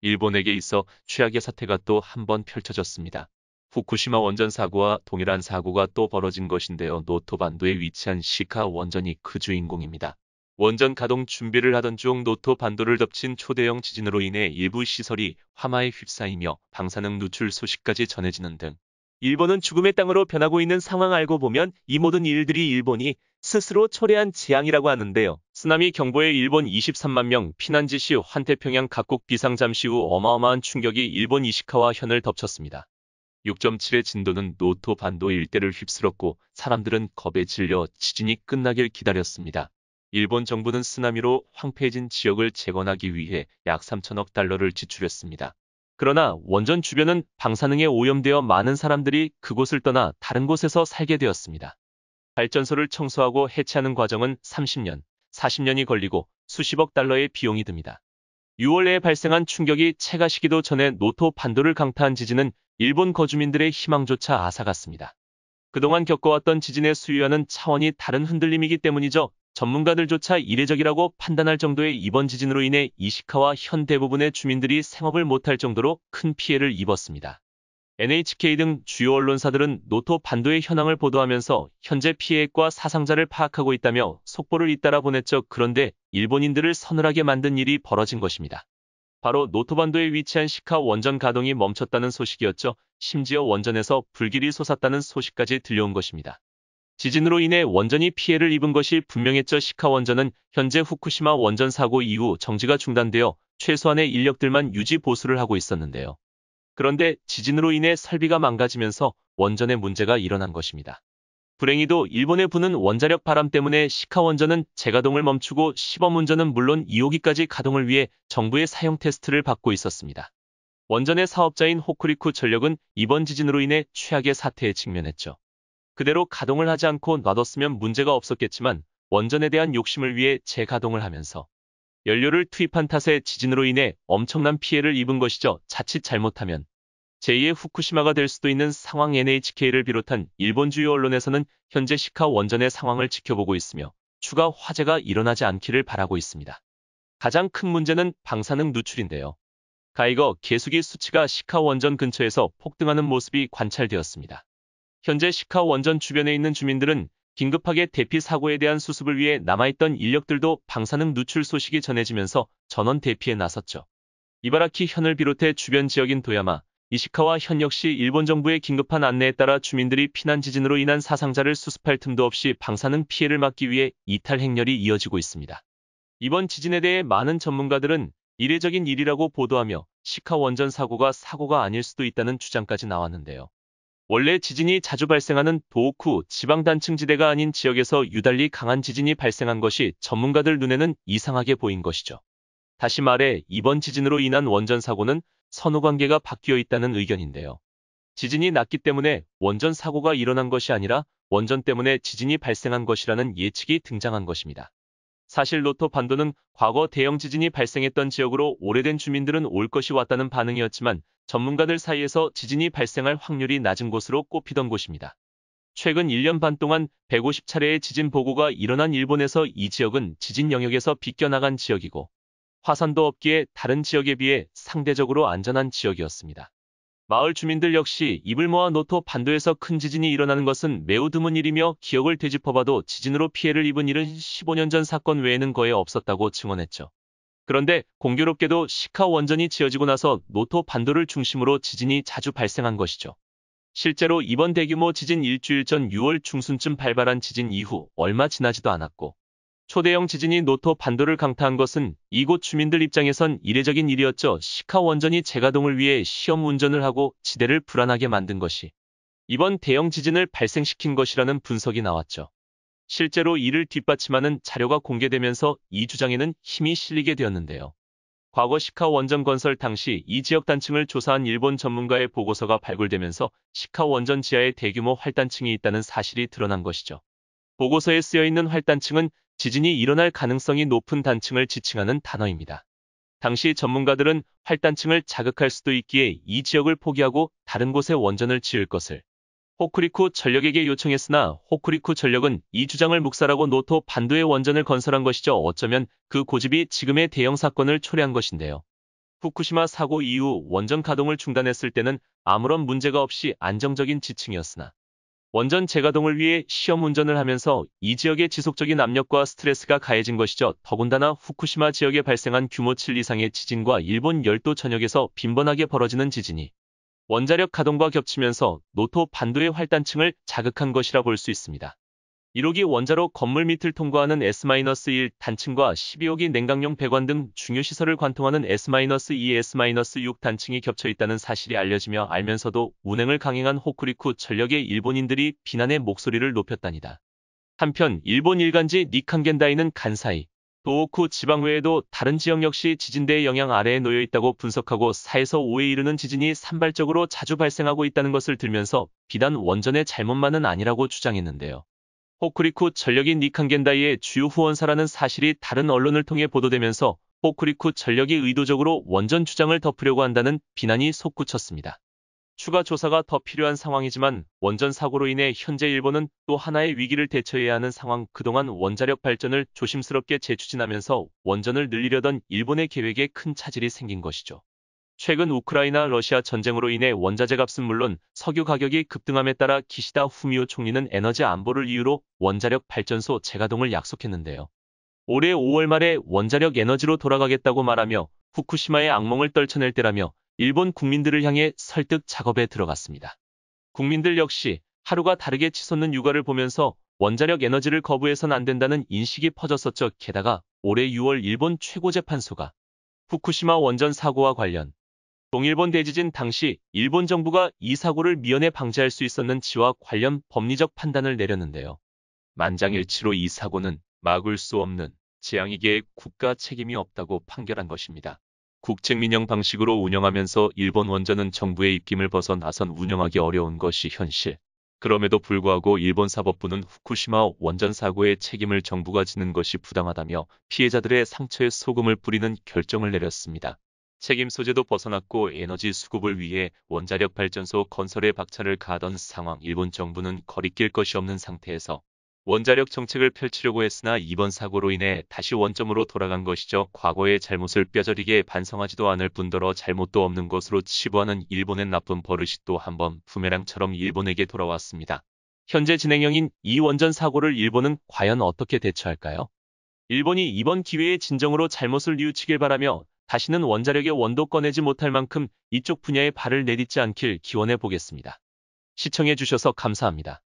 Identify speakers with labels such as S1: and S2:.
S1: 일본에게 있어 최악의 사태가 또 한 번 펼쳐졌습니다. 후쿠시마 원전 사고와 동일한 사고가 또 벌어진 것인데요. 노토 반도에 위치한 시카 원전이 그 주인공입니다. 원전 가동 준비를 하던 중 노토 반도를 덮친 초대형 지진으로 인해 일부 시설이 화마에 휩싸이며 방사능 누출 소식까지 전해지는 등 일본은 죽음의 땅으로 변하고 있는 상황. 알고 보면 이 모든 일들이 일본이 스스로 초래한 재앙이라고 하는데요. 쓰나미 경보에 일본 23만 명 피난 지시. 환태평양 각국 비상. 잠시 후 어마어마한 충격이 일본 이시카와 현을 덮쳤습니다. 6.7의 진도는 노토 반도 일대를 휩쓸었고 사람들은 겁에 질려 지진이 끝나길 기다렸습니다. 일본 정부는 쓰나미로 황폐해진 지역을 재건하기 위해 약 3천억 달러를 지출했습니다. 그러나 원전 주변은 방사능에 오염되어 많은 사람들이 그곳을 떠나 다른 곳에서 살게 되었습니다. 발전소를 청소하고 해체하는 과정은 30년, 40년이 걸리고 수십억 달러의 비용이 듭니다. 6월 내에 발생한 충격이 채가 시기도 전에 노토 반도를 강타한 지진은 일본 거주민들의 희망조차 앗아갔습니다. 그동안 겪어왔던 지진의 수위와는 차원이 다른 흔들림이기 때문이죠. 전문가들조차 이례적이라고 판단할 정도의 이번 지진으로 인해 이시카와 현 대부분의 주민들이 생업을 못할 정도로 큰 피해를 입었습니다. NHK 등 주요 언론사들은 노토 반도의 현황을 보도하면서 현재 피해액과 사상자를 파악하고 있다며 속보를 잇따라 보냈죠. 그런데 일본인들을 서늘하게 만든 일이 벌어진 것입니다. 바로 노토 반도에 위치한 시카 원전 가동이 멈췄다는 소식이었죠. 심지어 원전에서 불길이 솟았다는 소식까지 들려온 것입니다. 지진으로 인해 원전이 피해를 입은 것이 분명했죠. 시카 원전은 현재 후쿠시마 원전 사고 이후 정지가 중단되어 최소한의 인력들만 유지 보수를 하고 있었는데요. 그런데 지진으로 인해 설비가 망가지면서 원전에 문제가 일어난 것입니다. 불행히도 일본에 부는 원자력 바람 때문에 시카 원전은 재가동을 멈추고 시범 운전은 물론 2호기까지 가동을 위해 정부의 사용 테스트를 받고 있었습니다. 원전의 사업자인 호쿠리쿠 전력은 이번 지진으로 인해 최악의 사태에 직면했죠. 그대로 가동을 하지 않고 놔뒀으면 문제가 없었겠지만 원전에 대한 욕심을 위해 재가동을 하면서 연료를 투입한 탓에 지진으로 인해 엄청난 피해를 입은 것이죠. 자칫 잘못하면 제2의 후쿠시마가 될 수도 있는 상황. NHK를 비롯한 일본 주요 언론에서는 현재 시카 원전의 상황을 지켜보고 있으며 추가 화재가 일어나지 않기를 바라고 있습니다. 가장 큰 문제는 방사능 누출인데요. 가이거 계수기 수치가 시카 원전 근처에서 폭등하는 모습이 관찰되었습니다. 현재 시카 원전 주변에 있는 주민들은 긴급하게 대피 사고에 대한 수습을 위해 남아있던 인력들도 방사능 누출 소식이 전해지면서 전원 대피에 나섰죠. 이바라키 현을 비롯해 주변 지역인 도야마, 이시카와 현 역시 일본 정부의 긴급한 안내에 따라 주민들이 피난 지진으로 인한 사상자를 수습할 틈도 없이 방사능 피해를 막기 위해 이탈 행렬이 이어지고 있습니다. 이번 지진에 대해 많은 전문가들은 이례적인 일이라고 보도하며 시카 원전 사고가 아닐 수도 있다는 주장까지 나왔는데요. 원래 지진이 자주 발생하는 도호쿠 지방단층지대가 아닌 지역에서 유달리 강한 지진이 발생한 것이 전문가들 눈에는 이상하게 보인 것이죠. 다시 말해 이번 지진으로 인한 원전 사고는 선후관계가 바뀌어 있다는 의견인데요. 지진이 났기 때문에 원전 사고가 일어난 것이 아니라 원전 때문에 지진이 발생한 것이라는 예측이 등장한 것입니다. 사실 노토 반도는 과거 대형 지진이 발생했던 지역으로 오래된 주민들은 올 것이 왔다는 반응이었지만 전문가들 사이에서 지진이 발생할 확률이 낮은 곳으로 꼽히던 곳입니다. 최근 1년 반 동안 150차례의 지진 보고가 일어난 일본에서 이 지역은 지진 영역에서 비껴나간 지역이고 화산도 없기에 다른 지역에 비해 상대적으로 안전한 지역이었습니다. 마을 주민들 역시 입을 모아 노토 반도에서 큰 지진이 일어나는 것은 매우 드문 일이며 기억을 되짚어봐도 지진으로 피해를 입은 일은 15년 전 사건 외에는 거의 없었다고 증언했죠. 그런데 공교롭게도 시카 원전이 지어지고 나서 노토 반도를 중심으로 지진이 자주 발생한 것이죠. 실제로 이번 대규모 지진 일주일 전 6월 중순쯤 발발한 지진 이후 얼마 지나지도 않았고 초대형 지진이 노토 반도를 강타한 것은 이곳 주민들 입장에선 이례적인 일이었죠. 시카 원전이 재가동을 위해 시험 운전을 하고 지대를 불안하게 만든 것이 이번 대형 지진을 발생시킨 것이라는 분석이 나왔죠. 실제로 이를 뒷받침하는 자료가 공개되면서 이 주장에는 힘이 실리게 되었는데요. 과거 시카 원전 건설 당시 이 지역 단층을 조사한 일본 전문가의 보고서가 발굴되면서 시카 원전 지하에 대규모 활단층이 있다는 사실이 드러난 것이죠. 보고서에 쓰여있는 활단층은 지진이 일어날 가능성이 높은 단층을 지칭하는 단어입니다. 당시 전문가들은 활단층을 자극할 수도 있기에 이 지역을 포기하고 다른 곳에 원전을 지을 것을 호쿠리쿠 전력에게 요청했으나 호쿠리쿠 전력은 이 주장을 묵살하고 노토 반도에 원전을 건설한 것이죠. 어쩌면 그 고집이 지금의 대형 사건을 초래한 것인데요. 후쿠시마 사고 이후 원전 가동을 중단했을 때는 아무런 문제가 없이 안정적인 지층이었으나 원전 재가동을 위해 시험 운전을 하면서 이 지역의 지속적인 압력과 스트레스가 가해진 것이죠. 더군다나 후쿠시마 지역에 발생한 규모 7 이상의 지진과 일본 열도 전역에서 빈번하게 벌어지는 지진이 원자력 가동과 겹치면서 노토 반도의 활단층을 자극한 것이라 볼 수 있습니다. 1호기 원자로 건물 밑을 통과하는 S-1 단층과 12호기 냉각용 배관 등 중요 시설을 관통하는 S-2, S-6 단층이 겹쳐 있다는 사실이 알려지며 알면서도 운행을 강행한 호쿠리쿠 전력의 일본인들이 비난의 목소리를 높였다니다. 한편 일본 일간지 니칸겐다이는 간사이, 도호쿠 지방 외에도 다른 지역 역시 지진대의 영향 아래에 놓여 있다고 분석하고 4에서 5에 이르는 지진이 산발적으로 자주 발생하고 있다는 것을 들면서 비단 원전의 잘못만은 아니라고 주장했는데요. 호쿠리쿠 전력이 니칸겐다이의 주요 후원사라는 사실이 다른 언론을 통해 보도되면서 호쿠리쿠 전력이 의도적으로 원전 주장을 덮으려고 한다는 비난이 솟구쳤습니다. 추가 조사가 더 필요한 상황이지만 원전 사고로 인해 현재 일본은 또 하나의 위기를 대처해야 하는 상황. 그동안 원자력 발전을 조심스럽게 재추진하면서 원전을 늘리려던 일본의 계획에 큰 차질이 생긴 것이죠. 최근 우크라이나 러시아 전쟁으로 인해 원자재 값은 물론 석유 가격이 급등함에 따라 기시다 후미오 총리는 에너지 안보를 이유로 원자력 발전소 재가동을 약속했는데요. 올해 5월 말에 원자력 에너지로 돌아가겠다고 말하며 후쿠시마의 악몽을 떨쳐낼 때라며 일본 국민들을 향해 설득 작업에 들어갔습니다. 국민들 역시 하루가 다르게 치솟는 육아를 보면서 원자력 에너지를 거부해선 안 된다는 인식이 퍼졌었죠. 게다가 올해 6월 일본 최고재판소가 후쿠시마 원전 사고와 관련 동일본 대지진 당시 일본 정부가 이 사고를 미연에 방지할 수 있었는지와 관련 법리적 판단을 내렸는데요. 만장일치로 이 사고는 막을 수 없는 재앙이기에 국가 책임이 없다고 판결한 것입니다. 국책민영 방식으로 운영하면서 일본 원전은 정부의 입김을 벗어나선 운영하기 어려운 것이 현실. 그럼에도 불구하고 일본 사법부는 후쿠시마 원전 사고의 책임을 정부가 지는 것이 부당하다며 피해자들의 상처에 소금을 뿌리는 결정을 내렸습니다. 책임 소재도 벗어났고 에너지 수급을 위해 원자력 발전소 건설에 박차를 가하던 상황. 일본 정부는 거리낄 것이 없는 상태에서 원자력 정책을 펼치려고 했으나 이번 사고로 인해 다시 원점으로 돌아간 것이죠. 과거의 잘못을 뼈저리게 반성하지도 않을 뿐더러 잘못도 없는 것으로 치부하는 일본의 나쁜 버릇이 또 한 번 부메랑처럼 일본에게 돌아왔습니다. 현재 진행형인 이 원전 사고를 일본은 과연 어떻게 대처할까요? 일본이 이번 기회에 진정으로 잘못을 뉘우치길 바라며 다시는 원자력의 원도 꺼내지 못할 만큼 이쪽 분야에 발을 내딛지 않길 기원해 보겠습니다. 시청해 주셔서 감사합니다.